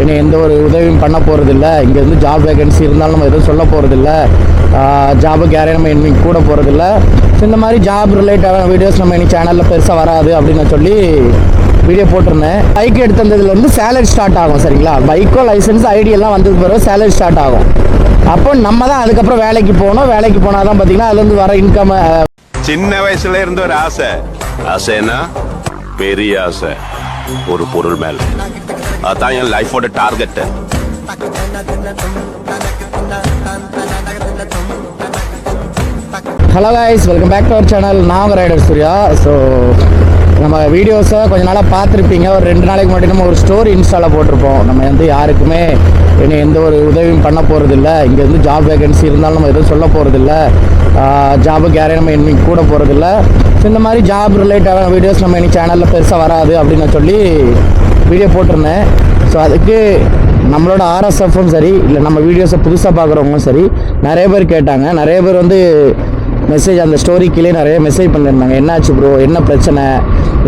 என்னை எந்த ஒரு உதவியும் பண்ண போகிறதில்ல. இங்கே வந்து ஜாப் வேகன்சி இருந்தாலும் நம்ம எதுவும் சொல்ல போகிறதில்ல. ஜாபுக்கு யாரையும் நம்ம இனிமேல் கூட போகிறதில்ல. ஸோ இந்த மாதிரி ஜாப் ரிலேட்டடான வீடியோஸ் நம்ம இனி சேனலில் பெருசாக வராது அப்படின்னு சொல்லி வீடியோ போட்டிருந்தேன். பைக் எடுத்ததில் வந்து சேலரி ஸ்டார்ட் ஆகும். சரிங்களா, பைக்கோ லைசன்ஸ் ஐடி எல்லாம் வந்தது பிறகு சேலரி ஸ்டார்ட் ஆகும். அப்போ நம்ம தான் அதுக்கப்புறம் வேலைக்கு போகணும். வேலைக்கு போனால் தான் பார்த்தீங்கன்னா அதுலேருந்து வர இன்கம். சின்ன வயசுல இருந்து ஒரு ஆசைன்னா பெரிய ஆசை ஒரு பொருள் மேல. அதான் என் லைஃபோட target. Hello guys, welcome back to our channel. நான் உங்கள் ரைடர் சூர்யா. ஸோ நம்ம வீடியோஸை கொஞ்ச நாளாக பார்த்துருப்பீங்க. ஒரு 2 நாளைக்கு முன்னாடி நம்ம ஒரு ஸ்டோரி இன்ஸ்டாவில் போட்டிருப்போம். நம்ம வந்து யாருக்குமே என்னை எந்த ஒரு உதவியும் பண்ண போகிறதில்ல. இங்கே வந்து ஜாப் வேகன்சி இருந்தாலும் நம்ம எதுவும் சொல்ல போகிறதில்ல. ஜாபுக்கு யாரையும் நம்ம இனிமேல் கூட போகிறதில்ல. ஸோ இந்த மாதிரி ஜாப் ரிலேட்டடான வீடியோஸ் நம்ம இனி சேனலில் பெருசாக வராது அப்படின்னு சொல்லி வீடியோ போட்டிருந்தேன். ஸோ அதுக்கு நம்மளோட ஆர்எஸ்எஃப்பும் சரி, இல்லை நம்ம வீடியோஸை புதுசாக பார்க்குறவங்களும் சரி, நிறைய பேர் கேட்டாங்க. நிறைய பேர் வந்து மெசேஜ் அந்த ஸ்டோரிக்கிலே நிறைய மெசேஜ் பண்ணியிருந்தாங்க. என்னாச்சு ப்ரோ, என்ன பிரச்சனை,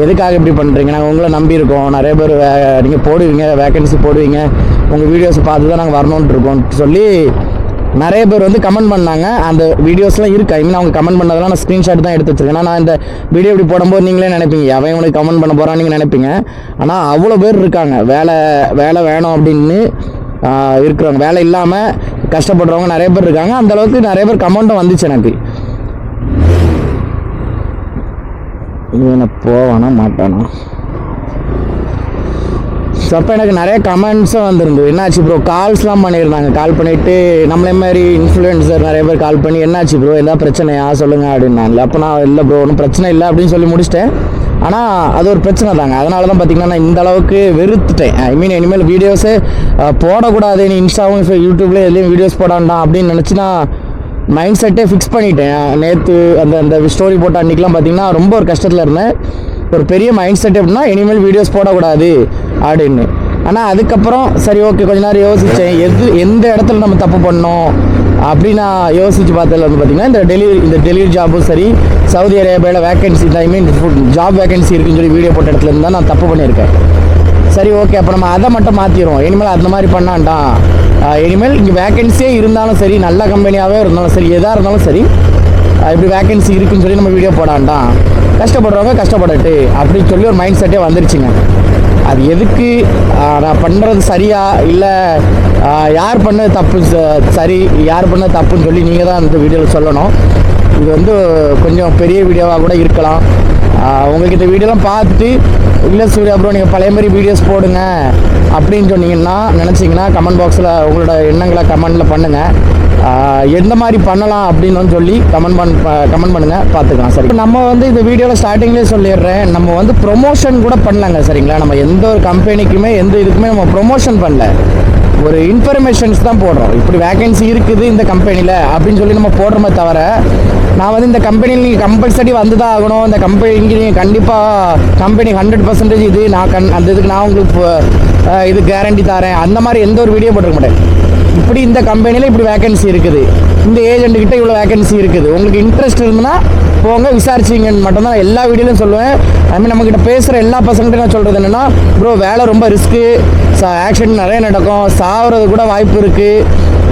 எதுக்காக இப்படி பண்ணுறீங்க, நாங்கள் உங்களை நம்பியிருக்கோம். நிறைய பேர் நீங்கள் போடுவீங்க, வேக்கன்சி போடுவீங்க, உங்கள் வீடியோஸை பார்த்து தான் நாங்கள் வரணுன்ட்டு இருக்கோம் சொல்லி நிறைய பேர் வந்து கமெண்ட் பண்ணாங்க. அந்த வீடியோஸ்லாம் இருக்குது. ஐ மீன் அவங்க கமெண்ட் பண்ணதெல்லாம் நான் ஸ்க்ரீன்ஷாட் தான் எடுத்து வச்சுருக்கேன். நான் இந்த வீடியோ இப்படி போடும்போது நீங்களே நினைப்பீங்க அவன் இவனுக்கு கமெண்ட் பண்ண போகிறான்னு நீங்கள் நினைப்பீங்க. ஆனால் அவ்வளோ பேர் இருக்காங்க வேலை வேணும் அப்படின்னு இருக்கிறவங்க, வேலை இல்லாமல் கஷ்டப்படுறவங்க நிறைய பேர் இருக்காங்க. அந்தளவுக்கு நிறைய பேர் கமெண்ட்டும் வந்துச்சு எனக்கு. இவனை போவானா மாட்டானா. ஸோ அப்போ எனக்கு நிறைய கமெண்ட்ஸும் வந்துருந்தது. என்னாச்சு ப்ரோ, கால்ஸ்லாம் பண்ணியிருந்தாங்க. கால் பண்ணிவிட்டு நம்மளே மாதிரி இன்ஃப்ளூயன்சர் நிறைய பேர் கால் பண்ணி என்னாச்சு ப்ரோ, எதாவது பிரச்சனையா சொல்லுங்கள் அப்படின்னாங்க. அப்போ நான் இல்லை ப்ரோ ஒன்றும் பிரச்சனை இல்லை அப்படின்னு சொல்லி முடிச்சிட்டேன். ஆனால் அது ஒரு பிரச்சனை தாங்க. அதனால தான் பார்த்திங்கன்னா நான் இந்த அளவுக்கு வெறுத்துட்டேன். ஐ மீன் இனிமேல் வீடியோஸே போடக்கூடாது, நீ இன்ஸ்டாவும் யூடியூப்லேயே எதுலேயும் வீடியோஸ் போடாண்டாம் அப்படின்னு நினச்சி நான் மைண்ட் செட்டே ஃபிக்ஸ் பண்ணிட்டேன். நேற்று அந்த ஸ்டோரி போட்ட அன்றைக்கெலாம் பார்த்திங்கன்னா ரொம்ப ஒரு கஷ்டத்தில் இருந்தேன். ஒரு பெரிய மைண்ட் செட் எப்படின்னா இனிமேல் வீடியோஸ் போடக்கூடாது அப்படின்னு. ஆனால் அதுக்கப்புறம் சரி ஓகே கொஞ்ச நேரம் யோசித்தேன், எந்த இடத்துல நம்ம தப்பு பண்ணோம் அப்படின்னு நான் யோசித்து பார்த்ததில் வந்து பார்த்திங்கன்னா இந்த டெலிவரி ஜாபும் சரி, சவுதி அரேபியாவில் வேக்கன்சி, ஐ மீன் ஜாப் வேக்கன்சி இருக்குன்னு சொல்லி வீடியோ போட்ட இடத்துல இருந்தால் நான் தப்பு பண்ணியிருக்கேன். சரி ஓகே, அப்போ நம்ம அதை மட்டும் மாற்றிடுவோம். இனிமேல் அந்த மாதிரி பண்ணாண்டாம். இனிமேல் இங்கே வேக்கன்சியே இருந்தாலும் சரி, நல்ல கம்பெனியாகவே இருந்தாலும் சரி, எதாக இருந்தாலும் சரி, இப்படி வேக்கன்சி இருக்குன்னு சொல்லி நம்ம வீடியோ போடாண்டாம். கஷ்டப்படுறவங்க கஷ்டப்படட்டு அப்படின்னு சொல்லி ஒரு மைண்ட் செட்டே வந்துருச்சுங்க. அது எதுக்கு, நான் பண்ணுறது சரியா இல்லை யார் பண்ணது தப்பு சரி, யார் பண்ணது தப்புன்னு சொல்லி நீங்கள் தான் அந்த வீடியோவில் சொல்லணும். இது வந்து கொஞ்சம் பெரிய வீடியோவாக கூட இருக்கலாம். உங்களுக்கு இந்த வீடியோலாம் பார்த்துட்டு இல்லை சூர்யா ப்ரோ நீங்கள் பழைய மாதிரி வீடியோஸ் போடுங்க அப்படின்னு சொன்னீங்கன்னா நினச்சிங்கன்னா கமெண்ட் பாக்ஸில் உங்களோட எண்ணங்களை கமெண்டில் பண்ணுங்கள். எந்த மாதிரி பண்ணலாம் அப்படின்னு சொல்லி கமெண்ட் பண்ணுங்கள், பார்த்துக்கலாம். சரி, நம்ம வந்து இந்த வீடியோவில் ஸ்டார்டிங்லேயே சொல்லிடுறேன், நம்ம வந்து ப்ரொமோஷன் கூட பண்ணலாங்க. சரிங்களா, நம்ம எந்த ஒரு கம்பெனிக்குமே எந்த இதுக்குமே நம்ம ப்ரொமோஷன் பண்ணல, ஒரு இன்ஃபர்மேஷன்ஸ் தான் போடுறோம். இப்படி வேக்கன்சி இருக்குது இந்த கம்பெனியில் அப்படின்னு சொல்லி நம்ம போடுறோமே தவிர, நான் வந்து இந்த கம்பெனியில் நீங்கள் கம்பல்சரி வந்து தான் ஆகணும், இந்த கம்பெனிக்கு நீங்கள் கண்டிப்பாக கம்பெனி 100% இது நான் அந்த இதுக்கு நான் உங்களுக்கு இது கேரண்டி தரேன், அந்த மாதிரி எந்த ஒரு வீடியோ போட்டிருக்க மாட்டேன். இப்படி இந்த கம்பெனியில் இப்படி வேக்கன்சி இருக்குது, இந்த ஏஜென்ட்டுக்கிட்ட இவ்வளோ வேக்கன்சி இருக்குது, உங்களுக்கு இன்ட்ரெஸ்ட் இருந்துன்னா போங்க விசாரிச்சிங்கன்னு மட்டும்தான் நான் எல்லா வீடியோலையும் சொல்லுவேன். ஐ மீன் நம்மக்கிட்ட பேசுகிற எல்லா பசங்கள்கிட்ட நான் சொல்கிறது என்னென்னா, ப்ரோ வேலை ரொம்ப ரிஸ்க்கு, ஆக்சிடென்ட் நிறைய நடக்கும், சாகிறது கூட வாய்ப்பு இருக்குது.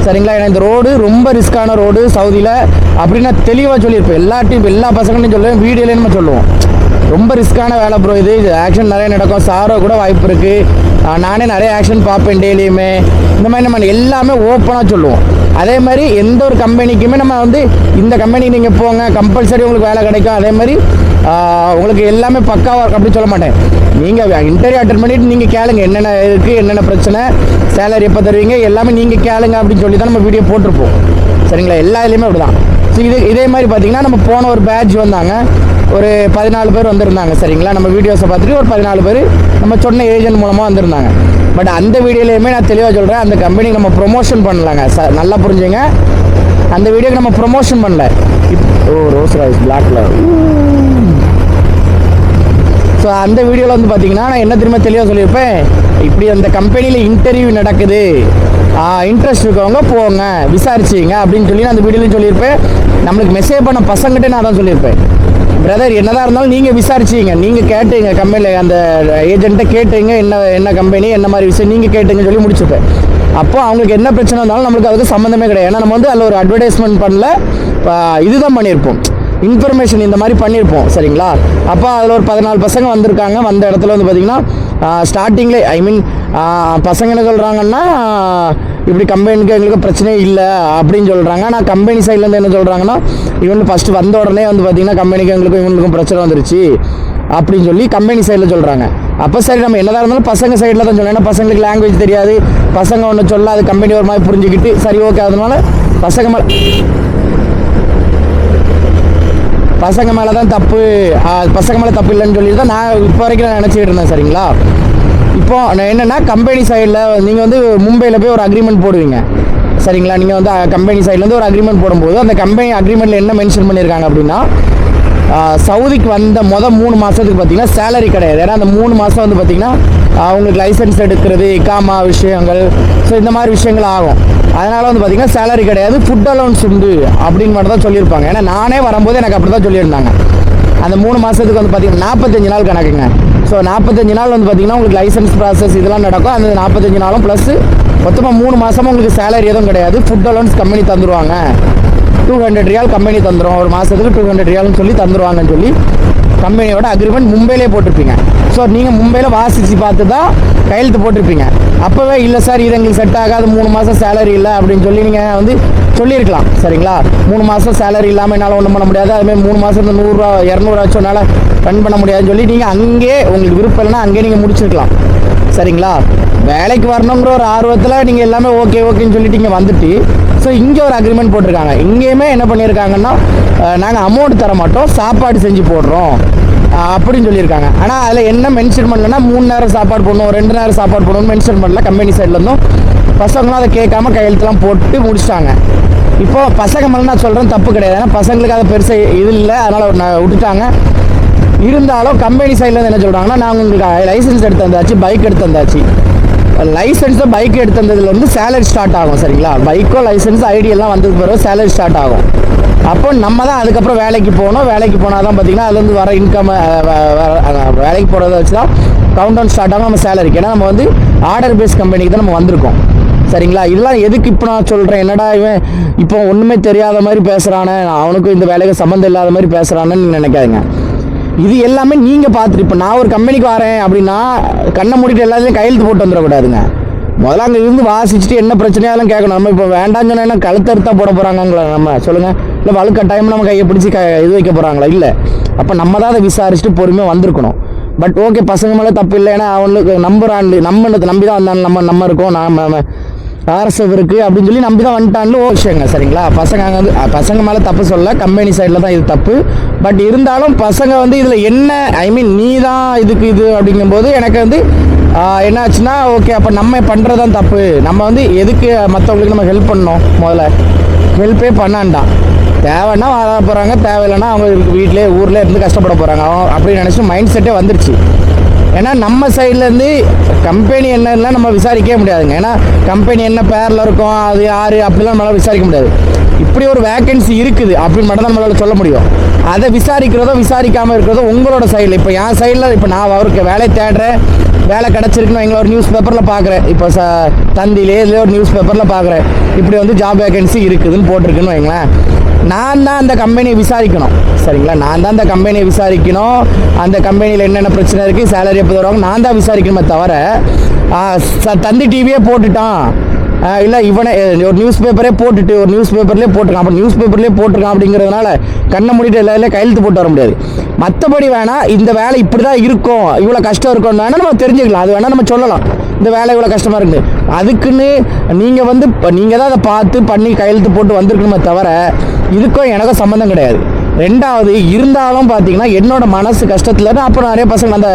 சரிங்களா, ஏன்னா இந்த ரோடு ரொம்ப ரிஸ்க்கான ரோடு சவுதியில் அப்படின்னு நான் தெளிவாக சொல்லியிருப்பேன். எல்லா பசங்கள்டையும் சொல்லுவேன், வீடியோலேயே நம்ம சொல்லுவோம். ரொம்ப ரிஸ்க்கான வேலை ப்ரோ, இது ஆக்ஷன் நிறைய நடக்கும், சாரோ கூட வாய்ப்பு இருக்குது, நானே நிறைய ஆக்ஷன் பார்ப்பேன் டெய்லியுமே, இந்த மாதிரி நம்ம எல்லாமே ஓப்பனாக சொல்லுவோம். அதே மாதிரி எந்த ஒரு கம்பெனிக்குமே நம்ம வந்து இந்த கம்பெனிக்கு நீங்கள் போங்க கம்பல்சரி உங்களுக்கு வேலை கிடைக்கும், அதே மாதிரி உங்களுக்கு எல்லாமே பக்காவாக இருக்கும் அப்படி சொல்ல மாட்டேன். நீங்கள் இன்டர்வியூ அட்டெண்ட் பண்ணிவிட்டு நீங்கள் கேளுங்க என்னென்ன இருக்குது, என்னென்ன பிரச்சனை, சேலரி எப்போ தருவீங்க, எல்லாமே நீங்கள் கேளுங்க அப்படின்னு சொல்லி தான் நம்ம வீடியோ போட்டிருப்போம். சரிங்களா, எல்லா இதுலேயுமே அப்படி தான். ஸோ இதே மாதிரி பார்த்திங்கன்னா நம்ம போன ஒரு பேட்ச் வந்தாங்க, ஒரு 14 பேர் வந்திருந்தாங்க. சரிங்களா, நம்ம வீடியோஸை பார்த்துட்டு ஒரு 14 பேர் நம்ம சொன்ன ஏஜென்ட் மூலமாக வந்திருந்தாங்க. பட் அந்த வீடியோலையுமே நான் தெளிவாக சொல்கிறேன், அந்த கம்பெனிக்கு நம்ம ப்ரொமோஷன் பண்ணலாங்க. நல்லா புரிஞ்சுங்க, அந்த வீடியோக்கு நம்ம ப்ரொமோஷன் பண்ணல. ரோஸ் ராய்ஸ் பிளாக்ல. ஸோ ஸோ அந்த வீடியோவில் வந்து பார்த்தீங்கன்னா நான் என்ன திரும்ப தெளிவாக சொல்லியிருப்பேன், இப்படி அந்த கம்பெனியில் இன்டர்வியூ நடக்குது, இன்ட்ரெஸ்ட் இருக்கவங்க போங்க விசாரிச்சிங்க அப்படின்னு சொல்லி நான் அந்த வீடியோலையும் சொல்லியிருப்பேன். நம்மளுக்கு மெசேஜ் பண்ண பசங்கிட்டே நான் தான் சொல்லியிருப்பேன், பிரதர் என்னதான் இருந்தாலும் நீங்கள் விசாரிச்சிங்க, நீங்கள் கேட்டுங்க கம்பெனியில் அந்த ஏஜென்ட்டை கேட்டுங்க என்ன கம்பெனி என்ன மாதிரி விஷயம் நீங்கள் கேட்டுங்கன்னு சொல்லி முடிச்சுப்பேன். அப்போ அவங்களுக்கு என்ன பிரச்சனை இருந்தாலும் நம்மளுக்கு அதுக்கு சம்மந்தமே கிடையாது. ஏன்னா நம்ம வந்து அதில் ஒரு அட்வர்டைஸ்மெண்ட் பண்ணல, இதுதான் பண்ணியிருப்போம், இன்ஃபர்மேஷன் இந்த மாதிரி பண்ணியிருப்போம் சரிங்களா. அப்போ அதில் ஒரு 14 பசங்க வந்திருக்காங்க. வந்த இடத்துல வந்து பார்த்திங்கன்னா ஸ்டார்டிங்லேயே ஐ மீன் பசங்க என்ன சொல்கிறாங்கன்னா, இப்படி கம்பெனிக்கு எங்களுக்கு பிரச்சனையே இல்லை அப்படின்னு சொல்கிறாங்க. ஆனால் கம்பெனி சைட்லேருந்து என்ன சொல்கிறாங்கன்னா, இவங்க ஃபஸ்ட்டு வந்த உடனே வந்து பார்த்திங்கன்னா கம்பெனிக்கு எங்களுக்கும் இவங்களுக்கும் பிரச்சனை வந்துருச்சு அப்படின்னு சொல்லி கம்பெனி சைடில் சொல்கிறாங்க. அப்போ சரி நம்ம என்னதான் இருந்தாலும் பசங்க சைடில் தான் சொல்லணும். ஏன்னா பசங்களுக்கு லாங்குவேஜ் தெரியாது, பசங்க ஒன்று சொல்ல அது கம்பெனி ஒரு மாதிரி புரிஞ்சுக்கிட்டு சரி ஓகே அதனால பசங்க மேலே தான் தப்பு, பசங்க மேலே தப்பு இல்லைன்னு சொல்லி தான் நான் இப்போ வரைக்கும் நான் நினச்சிக்கிட்டு இருந்தேன் சரிங்களா. இப்போ என்னென்னா கம்பெனி சைடில் நீங்கள் வந்து மும்பையில் போய் ஒரு அக்ரிமெண்ட் போடுவீங்க சரிங்களா. நீங்கள் வந்து கம்பெனி சைட்லேருந்து ஒரு அக்ரிமெண்ட் போடும்போது அந்த கம்பெனி அக்ரிமெண்ட்டில் என்ன மென்ஷன் பண்ணியிருக்காங்க அப்படின்னா, சவுதிக்கு வந்த 3 மாதத்துக்கு பார்த்திங்கன்னா சேலரி கிடையாது. ஏன்னா அந்த 3 மாதம் வந்து பார்த்திங்கன்னா அவங்களுக்கு லைசன்ஸ் எடுக்கிறது, இக்காமா விஷயங்கள், ஸோ இந்த மாதிரி விஷயங்கள் ஆகும். அதனால் வந்து பார்த்திங்கன்னா சேலரி கிடையாது, ஃபுட் அலவுன்ஸ் உண்டு அப்படின்னு மட்டும் தான் சொல்லியிருப்பாங்க. ஏன்னா நானே வரும்போது எனக்கு அப்படி தான் சொல்லியிருந்தாங்க. அந்த 3 மாதத்துக்கு வந்து பார்த்திங்கன்னா 45 நாள் கணக்குங்க. ஸோ 45 நாள் வந்து பார்த்திங்கன்னா உங்களுக்கு லைசன்ஸ் ப்ராசஸ் இதெல்லாம் நடக்கும். அந்த 45 நாளும் ப்ளஸ் மொத்தமாக 3 மாதமும் உங்களுக்கு சேலரி எதுவும் கிடையாது, ஃபுட் அலவுன்ஸ் கம்பெனி தந்துடுவாங்க. 200 ரியால் கம்பெனி தந்துடும், ஒரு மாதத்துக்கு 200 ரியால்னு சொல்லி தந்துடுவாங்கன்னு சொல்லி கம்பெனியோட அக்ரிமெண்ட் மும்பையிலே போட்டிருப்பீங்க. ஸோ நீங்கள் மும்பையில் வாசித்து பார்த்து தான் கையெழுத்து போட்டிருப்பீங்க. அப்போவே இல்லை சார் இது எங்களுக்கு செட் ஆகாது, 3 மாதம் சேலரி இல்லை அப்படின்னு சொல்லி நீங்கள் வந்து சொல்லியிருக்கலாம் சரிங்களா. 3 மாதம் சேலரி இல்லாமல் என்னால் ஒன்றும் பண்ண முடியாது, அதுமாதிரி 3 மாதம் 100 200 ஆச்சும் என்னால் ரன் பண்ண முடியாதுன்னு சொல்லி நீங்கள் அங்கேயே உங்களுக்கு விருப்பம் இல்லைன்னா அங்கேயே நீங்கள் முடிச்சிருக்கலாம் சரிங்களா. வேலைக்கு வரணுங்கிற ஒரு ஆர்வத்தில் நீங்கள் எல்லாமே ஓகேன்னு சொல்லிட்டு இங்கே வந்துட்டு, ஸோ இங்கே ஒரு அக்ரிமெண்ட் போட்டிருக்காங்க. இங்கேயுமே என்ன பண்ணியிருக்காங்கன்னா, நாங்கள் அமௌண்ட் தர மாட்டோம், சாப்பாடு செஞ்சு போடுறோம் அப்படின்னு சொல்லியிருக்காங்க. ஆனால் அதில் என்ன மென்ஷன் பண்ணலன்னா 3 நேரம் சாப்பாடு போடணும், 2 நேரம் சாப்பாடு போடணும்னு மென்ஷன் பண்ணல. கம்பெனி சைட்லேருந்தும் பசங்களும் அதை கேட்காம கையெழுத்துலாம் போட்டு முடிச்சிட்டாங்க. இப்போது பசங்க மேலே நான் சொல்கிறேன் தப்பு கிடையாது, ஏன்னா பசங்களுக்கு அதை பெருசாக இது இல்லை, அதனால் நான் விட்டுட்டாங்க. இருந்தாலும் கம்பெனி சைட்லேருந்து என்ன சொல்கிறாங்கன்னா, நாங்கள் உங்களுக்கு லைசன்ஸ் எடுத்து வந்தாச்சு, பைக் எடுத்து வந்தாச்சு. லைசன்ஸோ பைக் எடுத்து வந்ததுலேருந்து சேலரி ஸ்டார்ட் ஆகும் சரிங்களா. பைக்கோ லைசன்ஸ் ஐடி எல்லாம் வந்ததுக்கு பிறகு சேலரி ஸ்டார்ட் ஆகும். அப்போ நம்ம தான் அதுக்கப்புறம் வேலைக்கு போகணும். வேலைக்கு போனால் தான் பார்த்திங்கன்னா அதுலேருந்து வர இன்கம் வேலைக்கு போகிறத வச்சு தான் கவுண்ட் டவுன் ஸ்டார்ட் ஆகும் நம்ம சேலரிக்கு. ஏன்னா நம்ம வந்து ஆர்டர் பேஸ் கம்பெனிக்கு தான் நம்ம வந்திருக்கோம் சரிங்களா. இதெல்லாம் எதுக்கு இப்போ நான் சொல்கிறேன், என்னடா இவன் இப்போ ஒன்றுமே தெரியாத மாதிரி பேசுகிறானே, அவனுக்கும் இந்த வேலைக்கு சம்மந்தம் இல்லாத மாதிரி பேசுகிறானேன்னு நீங்கள் நினைக்காதீங்க. இது எல்லாமே நீங்கள் பார்த்துட்டு, இப்போ நான் ஒரு கம்பெனிக்கு வரேன் அப்படின்னா கண்ணை மூடிட்டு எல்லாத்தையும் கையெழுத்து போட்டு வந்துடக்கூடாதுங்க. முதல்ல அங்கே இருந்து வாசிச்சுட்டு என்ன பிரச்சனையாலும் கேட்கணும். நம்ம இப்போ வேண்டாம்னு சொன்னால் கழுத்தறுத்தா போட போகிறாங்களா நம்ம சொல்லுங்கள், இல்லை வலுக்கட்டாயமாக நம்ம கையை பிடிச்சி இது வைக்க போகிறாங்களா, இல்லை. அப்போ நம்ம தான் அதை விசாரிச்சுட்டு பொறுமையாக வந்திருக்கணும். பட் ஓகே பசங்க மேலே தப்பு இல்லை, ஏன்னா அவங்களுக்கு நம்புறான்ல, நம்ம நம்பி தான் வந்தாங்க, நம்ம இருக்கோம், நம்ம ஆர்எஸ்எஃப் இருக்குது அப்படின்னு சொல்லி நம்பி தான் வந்துட்டான்னு விஷயங்க சரிங்களா. பசங்க அங்கே வந்து பசங்க மேலே தப்பு சொல்ல, கம்பெனி சைடில் தான் இது தப்பு. பட் இருந்தாலும் பசங்க வந்து இதில் என்ன ஐ மீன் நீ தான் இதுக்கு இது அப்படிங்கும்போது எனக்கு வந்து என்ன ஆச்சுன்னா, ஓகே அப்போ நம்ம பண்ணுறது தான் தப்பு. நம்ம வந்து எதுக்கு மற்றவங்களுக்கு நம்ம ஹெல்ப் பண்ணணும், முதல்ல ஹெல்ப்பே பண்ணான்டான். தேவைன்னா வர போகிறாங்க, தேவையில்லைன்னா அவங்க வீட்டிலே ஊரில் இருந்து கஷ்டப்பட போகிறாங்க அப்படின்னு நினச்சி மைண்ட் செட்டே வந்துருச்சு. ஏன்னா நம்ம சைட்லேருந்து கம்பெனி என்னெல்லாம் நம்ம விசாரிக்கவே முடியாதுங்க. ஏன்னா கம்பெனி என்ன பேரில் இருக்கும், அது யார் அப்படிலாம் நம்மளால் விசாரிக்க முடியாது. இப்படி ஒரு வேக்கன்சி இருக்குது அப்படின்னு மட்டும் தான் நம்மளால் சொல்ல முடியும். அதை விசாரிக்கிறதோ விசாரிக்காமல் இருக்கிறதோ உங்களோட சைடில். இப்போ என் சைடில் இப்போ நான் அவருக்கு வேலை தேடுறேன், வேலை கிடச்சிருக்குன்னு எங்களை ஒரு நியூஸ் பேப்பரில் பார்க்குறேன், இப்போ தந்திலே இதில் ஒரு நியூஸ் பேப்பரில் பார்க்குறேன், இப்படி வந்து ஜாப் வேக்கன்சி இருக்குதுன்னு போட்டிருக்குன்னு வைங்களேன். நான் தான் அந்த கம்பெனியை விசாரிக்கணும் சரிங்களா. நான் தான் அந்த கம்பெனியை விசாரிக்கணும், அந்த கம்பெனியில் என்னென்ன பிரச்சனை இருக்குது, சேலரி எப்போ தருவாங்க, நான் தான் விசாரிக்கணுமே தவிர தந்தி டிவியே போட்டுட்டான், இல்லை இவனை ஒரு நியூஸ் பேப்பரே போட்டுட்டு ஒரு நியூஸ் பேப்பர்லேயே போட்டிருக்கான், அப்போ நியூஸ் பேப்பர்லேயே போட்டிருக்கான் அப்படிங்கிறதுனால கண்ணை மூடிட்டு எல்லாருலேயும் கையெழுத்து போட்டு வர முடியாது. மற்றபடி வேணால் இந்த வேலை இப்படி தான் இருக்கும், இவ்வளோ கஷ்டம் இருக்கும்னு வேணால் நம்ம தெரிஞ்சுக்கலாம், அது வேணால் நம்ம சொல்லலாம், இந்த வேலை இவ்வளோ கஷ்டமாக இருக்குது. அதுக்குன்னு நீங்கள் வந்து நீங்கள் தான் அதை பார்த்து பண்ணி கையெழுத்து போட்டு வந்திருக்கணுமே தவிர இதுக்கும் எனக்கும் சம்மந்தம் கிடையாது. ரெண்டாவது இருந்தாலும் பார்த்தீங்கன்னா என்னோட மனசு கஷ்டத்தில் அப்புறம் நிறைய பசங்க அந்த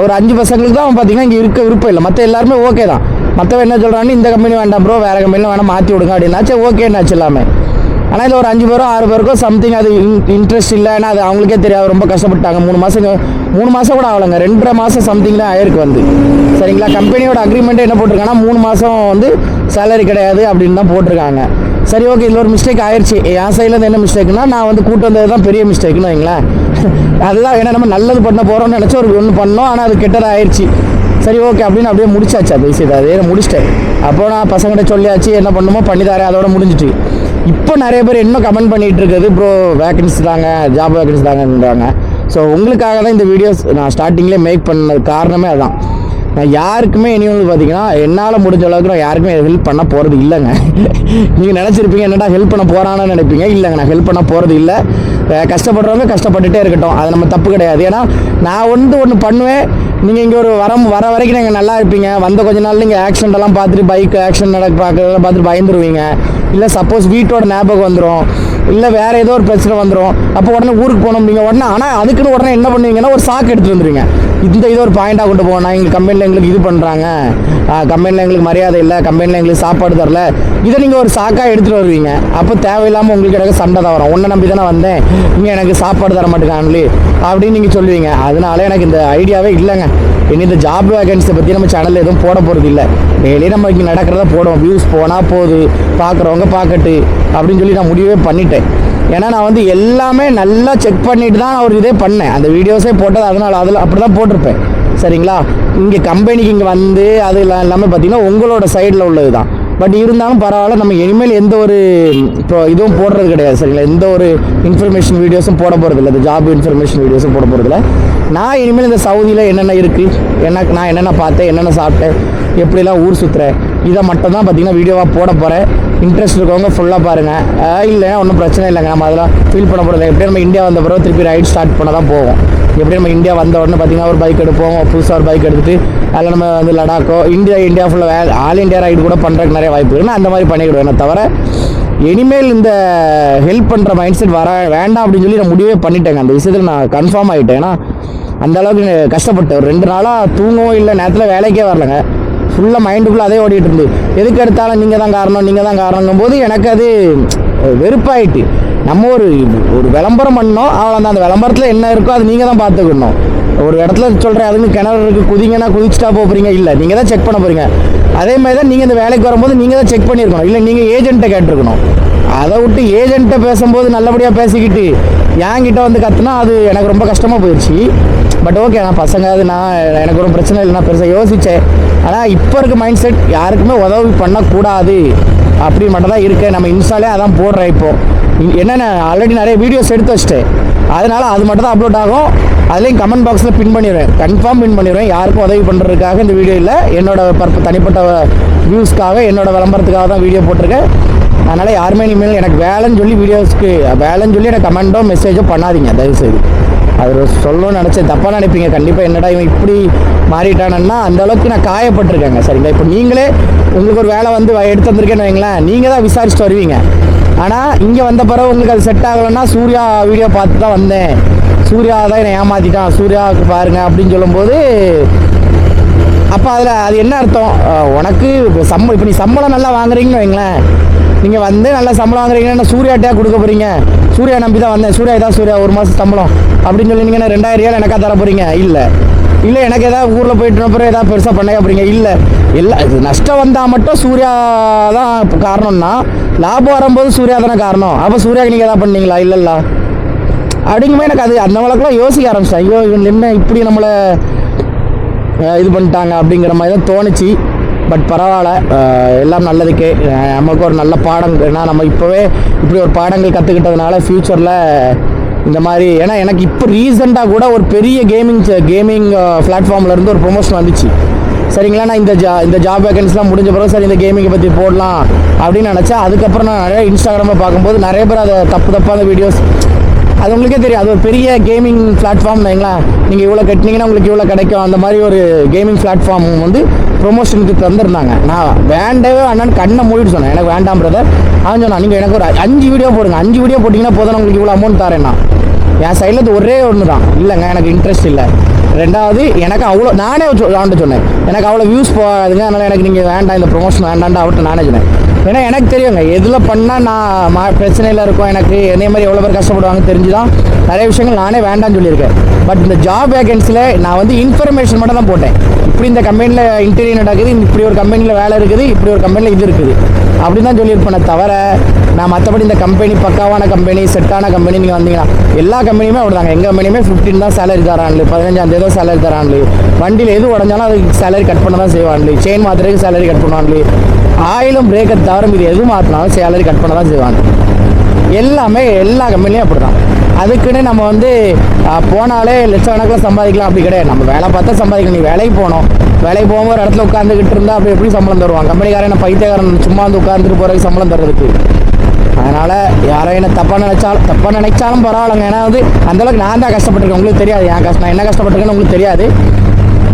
ஒரு 5 பசங்களுக்கு தான் பார்த்தீங்கன்னா இங்கே இருக்க விருப்பம் இல்லை. மற்ற எல்லாருமே ஓகே தான். மற்றவன் என்ன சொல்கிறான்னு, இந்த கம்பெனி வேண்டாம் ப்ரோ, வேறு கம்பெனியில் வேணால் மாற்றி விடுங்க அப்படின்னாச்சு, ஓகேன்னாச்சு எல்லாமே. ஆனால் இதில் ஒரு 5 பேரோ 6 பேருக்கோ சம்திங் அது இன்ட்ரெஸ்ட் இல்லை. ஏன்னா அது அவங்களுக்கே தெரியாது, ரொம்ப கஷ்டப்பட்டாங்க. 3 மாதம் கூட ஆகலைங்க, 2.5 மாதம் சம்திங் தான் ஆயிருக்கு வந்து. சரிங்களா, கம்பெனியோட அக்ரிமெண்ட்டே என்ன போட்டிருக்காங்கன்னா 3 மாதம் வந்து சேலரி கிடையாது அப்படின்னு தான் போட்டிருக்காங்க. சரி ஓகே, இதில் ஒரு மிஸ்டேக் ஆயிடுச்சு. என் சைட்லேருந்து என்ன மிஸ்டேக்னா, நான் வந்து கூட்டு வந்தது தான் பெரிய மிஸ்டேக்னு வைங்களேன். அதுதான், ஏன்னா நம்ம நல்லது பண்ண போகிறோம்னு நினச்சி ஒன்று பண்ணோம், ஆனால் அது கெட்டதாக ஆயிடுச்சு. சரி ஓகே அப்படின்னு அப்படியே முடிச்சாச்சு அது விஷயத்தை, அதே முடிச்சிட்டேன். அப்போ நான் பசங்கிட்ட சொல்லியாச்சு, என்ன பண்ணுமோ பண்ணித்தாரேன், அதோட முடிஞ்சிட்டு. இப்போ நிறைய பேர் இன்னும் கமெண்ட் பண்ணிகிட்டு இருக்குது, ப்ரோ வேகன்சி தாங்க, ஜாப் வேகன்சி தாங்கன்றாங்க. ஸோ உங்களுக்காக தான் இந்த வீடியோஸ் நான் ஸ்டார்டிங்லேயே மேக் பண்ணது காரணமே அதுதான். நான் யாருக்குமே இனி வந்து பார்த்தீங்கன்னா என்னால் முடிஞ்ச அளவுக்கு நான் யாருக்குமே ஹெல்ப் பண்ண போகிறது இல்லைங்க. நீங்கள் நினச்சிருப்பீங்க என்னடா ஹெல்ப் பண்ண போகிறான்னு நினைப்பீங்க. இல்லைங்க, நான் ஹெல்ப் பண்ண போகிறது இல்லை. கஷ்டப்படுறவங்க கஷ்டப்பட்டுட்டே இருக்கட்டும், அது நம்ம தப்பு கிடையாது. ஏன்னா நான் ஒன்று பண்ணுவேன், நீங்கள் இங்கே ஒரு வர வரைக்கும் நீங்கள் நல்லா இருப்பீங்க. வந்த கொஞ்ச நாள் நீங்கள் ஆக்சிடென்ட்லாம் பார்த்துட்டு, பைக் ஆக்சிடென்ட் பார்க்குறதெல்லாம் பார்த்துட்டு பயந்துருவீங்க. இல்லை சப்போஸ் வீட்டோட ஞாபகம் வந்துடும், இல்லை வேறு ஏதோ ஒரு பிரச்சனை வந்துடும். அப்போ உடனே ஊருக்கு போகணும் நீங்கள் உடனே. ஆனால் அதுக்குன்னு உடனே என்ன பண்ணுவீங்கன்னா ஒரு சாக்கு எடுத்துகிட்டு வந்துடுவீங்க. இது ஒரு பாயிண்டாக கொண்டு போகணும். எங்கள் கம்பெனியில் எங்களுக்கு இது பண்ணுறாங்க, கம்பெனியில் எங்களுக்கு மரியாதை இல்லை, கம்பெனியில் எங்களுக்கு சாப்பாடு தரல, இதை நீங்கள் ஒரு சாக்காக எடுத்துகிட்டு வருவீங்க. அப்போ தேவையில்லாமல் உங்களுக்கு எனக்கு சண்டை தான் வரும். உன்னை நம்பி தானே வந்தேன், இங்கே எனக்கு சாப்பாடு தர மாட்டேங்காங்களே அப்படின்னு நீங்கள் சொல்லுவீங்க. அதனால எனக்கு இந்த ஐடியாவே இல்லைங்க. இனி இந்த ஜாப் வேகன்ஸை பற்றி நம்ம சேனலில் எதுவும் போட போகிறது இல்லை. டெய்லி நம்ம இங்கே நடக்கிறத போடுவோம். வியூஸ் போனால் போகுது, பார்க்குறவங்க பார்க்கட்டு அப்படின்னு சொல்லி நான் முடிவே பண்ணிட்டேன். ஏன்னா நான் வந்து எல்லாமே நல்லா செக் பண்ணிட்டு தான் நான் ஒரு இதே பண்ணேன், அந்த வீடியோஸே போட்டது. அதனால் அதில் அப்படி தான் போட்டிருப்பேன். சரிங்களா, இங்கே கம்பெனிக்கு இங்கே வந்து அது எல்லாமே பார்த்திங்கன்னா உங்களோட சைடில் உள்ளது தான். பட் இருந்தாலும் பரவாயில்ல, நம்ம இனிமேல் எந்த ஒரு இப்போ இதுவும் போடுறது கிடையாது. சரிங்களா, எந்த ஒரு இன்ஃபர்மேஷன் வீடியோஸும் போட போகிறது இல்லை, இந்த ஜாப் இன்ஃபர்மேஷன் வீடியோஸும் போட போகிறது இல்லை. நான் இனிமேல் இந்த சவுதியில் என்னென்ன இருக்குது, நான் என்னென்ன பார்த்தேன், என்னென்ன சாப்பிட்டேன், எப்படிலாம் ஊர் சுற்றுறேன், இதை மட்டும் தான் பார்த்திங்கன்னா வீடியோவாக போட போகிறேன். இன்ட்ரெஸ்ட் இருக்கவங்க ஃபுல்லாக பாருங்கள். இல்லைன்னா ஒன்றும் பிரச்சனை இல்லைங்க, நம்ம அதெல்லாம் ஃபீல் பண்ண போகிறது. எப்படியும் நம்ம இந்தியா வந்த பிறகு திருப்பி ரைட் ஸ்டார்ட் பண்ண தான் போவோம். எப்படி நம்ம இந்தியா வந்த உடனே பார்த்திங்கன்னா ஒரு பைக் எடுப்போம், புதுசாக ஒரு பைக் எடுத்துகிட்டு அதில் நம்ம வந்து லடாக்கோ இந்தியா ஃபுல்லாக ஆல் இண்டியா ரைடு கூட பண்ணுறதுக்கு நிறைய வாய்ப்பு இருக்குன்னா அந்த மாதிரி பண்ணிக்கிடுவேன். தவிர இனிமேல் இந்த ஹெல்ப் பண்ணுற மைண்ட் செட் வேண்டாம் அப்படின்னு சொல்லி நான் முடிவே பண்ணிட்டேங்க. அந்த விஷயத்தில் நான் கன்ஃபார்ம் ஆகிட்டேன். ஏன்னா அந்தளவுக்கு கஷ்டப்பட்டேன். ஒரு 2 நாளாக தூங்கவும் இல்லை, நேரத்தில் வேலைக்கே வரலங்க. ஃபுல்லாக மைண்டுக்குள்ளே அதே ஓடிட்டு இருந்து, எதுக்கு எடுத்தாலும் நீங்கள் தான் காரணங்கும் போது எனக்கு அது வெறுப்பாயிட்டு. நம்ம ஒரு விளம்பரம் பண்ணோம், அவ்வளோதான். அந்த விளம்பரத்தில் என்ன இருக்கோ அது நீங்கள் தான் பார்த்துக்கணும். ஒரு இடத்துல சொல்கிறேன், அதுக்கு கிணறு இருக்குது, குதிங்கன்னா குதிச்சுட்டா போகிறீங்க, இல்லை நீங்கள் தான் செக் பண்ண போகிறீங்க. அதே மாதிரி தான் நீங்கள் இந்த வேலைக்கு வரும்போது நீங்கள் தான் செக் பண்ணியிருக்கணும், இல்லை நீங்கள் ஏஜென்ட்டை கேட்டிருக்கணும். அதை விட்டு ஏஜென்ட்டை பேசும்போது நல்லபடியாக பேசிக்கிட்டு என்கிட்ட வந்து கற்றுனா அது எனக்கு ரொம்ப கஷ்டமாக போயிடுச்சு. பட் ஓகே, நான் பசங்க அது எனக்கு ஒரு பிரச்சனை இல்லை, நான் பெருசாக யோசித்தேன். ஆனால் இப்போ இருக்க மைண்ட் செட் யாருக்குமே உதவி பண்ணக்கூடாது அப்படி மட்டும் தான் இருக்குது. நம்ம இன்ஸ்டாலே அதான் போடுறேன். இப்போது என்னென்ன ஆல்ரெடி நிறைய வீடியோஸ் எடுத்து வச்சிட்டேன், அதனால் அது மட்டும் தான் அப்லோட் ஆகும். அதுலேயும் கமெண்ட் பாக்ஸில் பின் பண்ணிடுவேன், கன்ஃபார்ம் பின் பண்ணிடுவேன். யாருக்கும் உதவி பண்ணுறதுக்காக இந்த வீடியோ இல்லை, என்னோட தனிப்பட்ட வியூஸ்க்காக, என்னோட விளம்பரத்துக்காக தான் வீடியோ போட்டிருக்கேன். அதனால் யாருமே இனிமேல் எனக்கு வேலைன்னு சொல்லி எனக்கு கமெண்ட்டோ மெசேஜோ பண்ணாதீங்க தயவுசெய்து. அது சொல்லணும்னு நினச்சேன், தப்பாக நினைப்பீங்க கண்டிப்பாக. என்னடா இவன் இப்படி மாறிட்டானன்னா அந்தளவுக்கு நான் காயப்பட்டிருக்கேங்க. சரிங்களா, இப்போ நீங்களே உங்களுக்கு ஒரு வேலை வந்து எடுத்து வந்திருக்கேன்னு வைங்களேன், நீங்கள் தான் விசாரிச்சுட்டு வருவீங்க. ஆனால் இங்கே வந்த பிறகு உங்களுக்கு அது செட் ஆகலைன்னா, சூர்யா வீடியோ பார்த்து தான் வந்தேன், சூர்யா தான் என்னை ஏமாற்றிட்டான், சூர்யாவுக்கு பாருங்கள் அப்படின்னு சொல்லும்போது அப்போ அது என்ன அர்த்தம்? உனக்கு இப்போ நீ சம்பளம் நல்லா வாங்குறீங்கன்னு வைங்களேன், நீங்கள் வந்து நல்லா சம்பளம் வாங்குறீங்கன்னா சூர்யாட்டையா கொடுக்க போகிறீங்க? சூர்யா நம்பி தான் வந்தேன், சூர்யா 1 மாதம் சம்பளம் அப்படின்னு சொல்லி நீங்கள் 2000 ரியால் எனக்கா தர போகிறீங்க? இல்லை எனக்கு எதாவது ஊரில் போயிட்டு அப்புறம் எதாவது பெருசாக பண்ண போகிறீங்க? இல்லை இது நஷ்டம் வந்தால் மட்டும் சூர்யா தான் காரணம்னா, லாபம் வரும்போது சூர்யா தானே காரணம். அப்போ சூர்யாவுக்கு நீங்கள் எதாவது பண்ணீங்களா? இல்லைல்ல அப்படிங்கும்போது எனக்கு அது அந்த வழக்கெல்லாம் யோசிக்க ஆரம்பிச்சேன். ஐயோ இவன் என்ன இப்படி நம்மளை இது பண்ணிட்டாங்க அப்படிங்கிற மாதிரி தான் தோணுச்சு. பட் பரவாயில்ல, எல்லாம் நல்லதுக்கே. நமக்கு ஒரு நல்ல பாடம், ஏன்னா நம்ம இப்போவே இப்படி ஒரு பாடங்கள் கற்றுக்கிட்டதுனால ஃப்யூச்சரில் இந்த மாதிரி. ஏன்னா எனக்கு இப்போ ரீசெண்டாக கூட ஒரு பெரிய கேமிங் பிளாட்ஃபார்ம்லேருந்து ஒரு ப்ரொமோஷன் வந்துச்சு. சரிங்களா, நான் இந்த ஜாப் வேகன்ஸ்லாம் முடிஞ்ச பிறகு சரி இந்த கேமிங்கை பற்றி போடலாம் அப்படின்னு நினச்சேன். அதுக்கப்புறம் நான் நிறைய இன்ஸ்டாகிராமில் பார்க்கும்போது நிறைய பேர் அதை தப்பான வீடியோஸ், அது உங்களுக்கே தெரியும், அது ஒரு பெரிய கேமிங் பிளாட்ஃபார்ம் வைங்களா, நீங்கள் இவ்வளோ கட்டினீங்கன்னா உங்களுக்கு இவ்வளோ கிடைக்கும், அந்த மாதிரி ஒரு கேமிங் பிளாட்ஃபார்ம் வந்து ப்ரொமோஷனுக்கு தந்துருந்தாங்க. நான் வேண்டவே வேண்டான்னு கண்ணை மூடிட்டு சொன்னேன், எனக்கு வேண்டாம் பிரதர். அவன் சொன்னான், நீங்கள் எனக்கு ஒரு 5 வீடியோ போடுங்க, 5 வீடியோ போட்டிங்கன்னா போதும் உங்களுக்கு இவ்வளோ அமௌண்ட் தரேன்னா. என் சைடில் ஒரே ஒன்று தான், இல்லைங்க எனக்கு இன்ட்ரெஸ்ட் இல்லை. ரெண்டாவது எனக்கு அவ்வளோ, நானே அவன்கிட்ட சொன்னேன், எனக்கு அவ்வளோ வியூஸ் போகாதுங்க, அதனால் எனக்கு நீங்கள் வேண்டாம், இந்த ப்ரொமோஷன் வேண்டான்ட்டு அவர்கிட்ட நானே சொன்னேன். ஏன்னா எனக்கு தெரியுங்க எதில் பண்ணால் நான் பிரச்சனையில் இருக்கும், எனக்கு என்னை மாதிரி எவ்வளோ பேர் கஷ்டப்படுவாங்க தெரிஞ்சு தான் நிறைய விஷயங்கள் நானே வேண்டாம்னு சொல்லியிருக்கேன். பட் இந்த ஜாப் வேகன்சியில் நான் வந்து இன்ஃபர்மேஷன் மட்டும் தான் போட்டேன். இப்படி இந்த கம்பெனியில் இன்டர்வியூ நடக்குது, இப்படி ஒரு கம்பெனியில் வேலை இருக்குது, இப்படி ஒரு கம்பெனியில் இது இருக்குது அப்படின்னு தான் சொல்லியிருப்பேனே தவிர நான் மற்றபடி இந்த கம்பெனி பக்காவான கம்பெனி செட்டான கம்பெனி நீங்கள் வந்தீங்கன்னா எல்லா கம்பெனியுமே அப்படிதாங்க. எங்கள் கம்பெனியுமே 15 தான் சேலரி தரான்லு, 15ஆம் தேதி தான் சேலரி தரான்லு, வண்டியில் எது உடஞ்சாலும் அதுக்கு சேலரி கட் பண்ண தான் செய்வான்லு, செயின் மாத்திரைக்கு சேலரி கட் பண்ணுவான்லு, ஆயிலும் பிரேக்கை தவிர இது எது மாற்றினாலும் சேலரி கட் பண்ண தான் செய்வாங்க. எல்லாமே எல்லா கம்பெனிலையும் அப்படி தான். அதுக்குன்னு நம்ம வந்து போனாலே லட்சக்கணக்கில் சம்பாதிக்கலாம் அப்படி கிடையாது. நம்ம வேலை பார்த்தா சம்பாதிக்கணும். நீ வேலைக்கு போகணும், வேலைக்கு போகும்போது ஒரு இடத்துல உட்காந்துக்கிட்டு இருந்தால் அப்படி எப்படி சம்பளம் தருவாங்க? கம்பெனிக்காரன் என்ன பைத்தியக்காரன் சும்மா வந்து உட்காந்துட்டு போகிறதுக்கு சம்பளம் தர்றதுக்கு? அதனால் யாரும் என்ன தப்பாக நினைச்சாலும் பரவாயில்லைங்க. ஏன்னா வந்து அந்தளவுக்கு நான் தான் கஷ்டப்பட்டிருக்கேன், உங்களுக்கு தெரியாது. நான் என்ன கஷ்டப்பட்டிருக்கேன்னு உங்களுக்கு தெரியாது.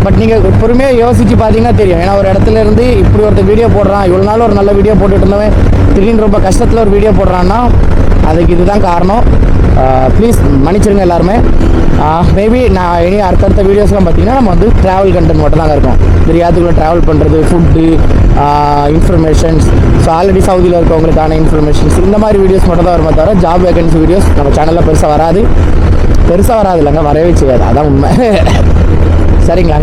பட் நீங்கள் பொறுமையாக யோசித்து பார்த்தீங்கன்னா தெரியும். ஏன்னா ஒரு இடத்துல இருந்து இப்படி ஒருத்தர் வீடியோ போடுறான், இவ்வளோ நாள் ஒரு நல்ல வீடியோ போட்டுட்டு இருந்தவன் திடீர்னு ரொம்ப கஷ்டத்தில் ஒரு வீடியோ போடுறான்னா அதுக்கு இதுதான் காரணம். ப்ளீஸ் மன்னிச்சிருங்க எல்லாருமே. மேபி நான் இனி அடுத்தடுத்த வீடியோஸ்லாம் பார்த்தீங்கன்னா நம்ம வந்து ட்ராவல் கண்டென்ட் மட்டும் தாங்க இருக்கும். தெரியாதுக்குள்ளே ட்ராவல் பண்ணுறது, ஃபுட்டு, இன்ஃபர்மேஷன்ஸ், ஸோ ஆல்ரெடி சவுதியில் இருக்கவங்களுக்கான இன்ஃபர்மேஷன்ஸ், இந்த மாதிரி வீடியோஸ் மட்டும் தான் வருமே தவிர ஜாப் வேகன்சி வீடியோஸ் நம்ம சேனலில் பெருசாக வராது இல்லைங்க, வரவே செய்யாது. அதான் உண்மை. சரிங்களாங்க.